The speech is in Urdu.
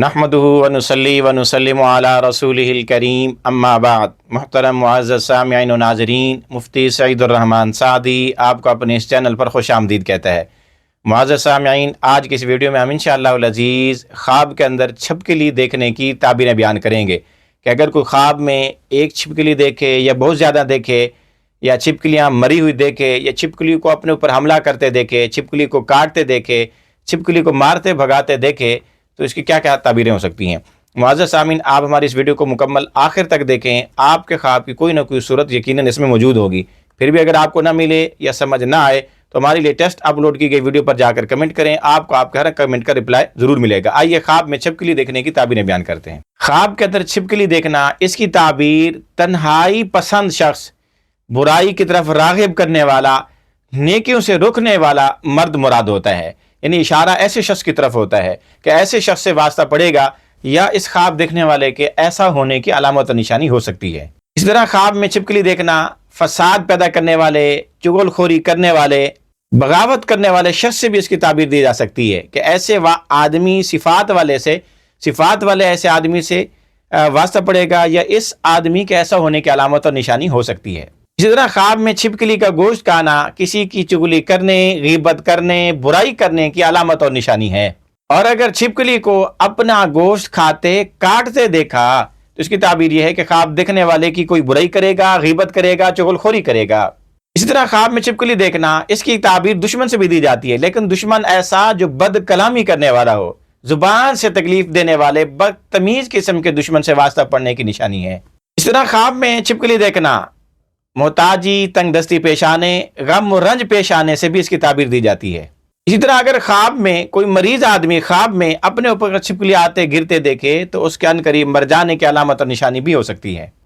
نحمدہ ونصلی ونسلم علی رسولہ الکریم اما بعد۔ محترم معزز سامعین و ناظرین، مفتی سعید الرحمن سعدی آپ کو اپنے اس چینل پر خوش آمدید کہتا ہے۔ معزز سامعین، آج کی اس ویڈیو میں ہم انشاءاللہ العزیز خواب کے اندر چھپکلی دیکھنے کی تعبیریں بیان کریں گے کہ اگر کوئی خواب میں ایک چھپکلی دیکھے یا بہت زیادہ دیکھے، یا چھپکلیاں مری ہوئی دیکھے، یا چھپکلی کو اپنے اوپر حملہ کرتے دیکھے، چھپکلی کو کاٹتے دیکھے، چھپکلی کو مارتے بھگاتے دیکھے، تو اس کی کیا کیا تعبیریں ہو سکتی ہیں۔ معزز سامعین، آپ ہماری اس ویڈیو کو مکمل آخر تک دیکھیں، آپ کے خواب کی کوئی نہ کوئی صورت یقیناً اس میں موجود ہوگی۔ پھر بھی اگر آپ کو نہ ملے یا سمجھ نہ آئے تو ہماری لیٹسٹ اپلوڈ کی گئی ویڈیو پر جا کر کمنٹ کریں، آپ کو آپ کے ہر کمنٹ کا رپلائی ضرور ملے گا۔ آئیے خواب میں چھپکلی دیکھنے کی تعبیریں بیان کرتے ہیں۔ خواب کے اندر چھپکلی دیکھنا، اس کی تعبیر تنہائی پسند شخص، برائی کی طرف راغب کرنے والا، نیکیوں سے روکنے والا مرد مراد ہوتا ہے۔ یعنی اشارہ ایسے شخص کی طرف ہوتا ہے کہ ایسے شخص سے واسطہ پڑے گا یا اس خواب دیکھنے والے کے ایسا ہونے کی علامت و نشانی ہو سکتی ہے۔ اس طرح خواب میں چھپکلی دیکھنا فساد پیدا کرنے والے، چغل خوری کرنے والے، بغاوت کرنے والے شخص سے بھی اس کی تعبیر دی جا سکتی ہے کہ ایسے آدمی صفات والے ایسے آدمی سے واسطہ پڑے گا یا اس آدمی کے ایسا ہونے کی علامت اور نشانی ہو سکتی ہے۔ اسی طرح خواب میں چھپکلی کا گوشت کھانا کسی کی چغلی کرنے، غیبت کرنے، برائی کرنے کی علامت اور نشانی ہے۔ اور اگر چھپکلی کو اپنا گوشت کھاتے کاٹتے دیکھا تو اس کی تعبیر یہ ہے کہ خواب دیکھنے والے کی کوئی برائی کرے گا، غیبت کرے گا، چغل خوری کرے گا۔ اسی طرح خواب میں چھپکلی دیکھنا، اس کی تعبیر دشمن سے بھی دی جاتی ہے، لیکن دشمن ایسا جو بد کلامی کرنے والا ہو، زبان سے تکلیف دینے والے بدتمیز قسم کے دشمن سے واسطہ پڑنے کی نشانی ہے۔ اس طرح خواب میں چھپکلی دیکھنا محتاجی، تنگ دستی پیش آنے، غم و رنج پیش آنے سے بھی اس کی تعبیر دی جاتی ہے۔ اسی طرح اگر خواب میں کوئی مریض آدمی خواب میں اپنے اوپر چھپکلی آتے گرتے دیکھے تو اس کے عنقریب مر جانے کی علامت اور نشانی بھی ہو سکتی ہے۔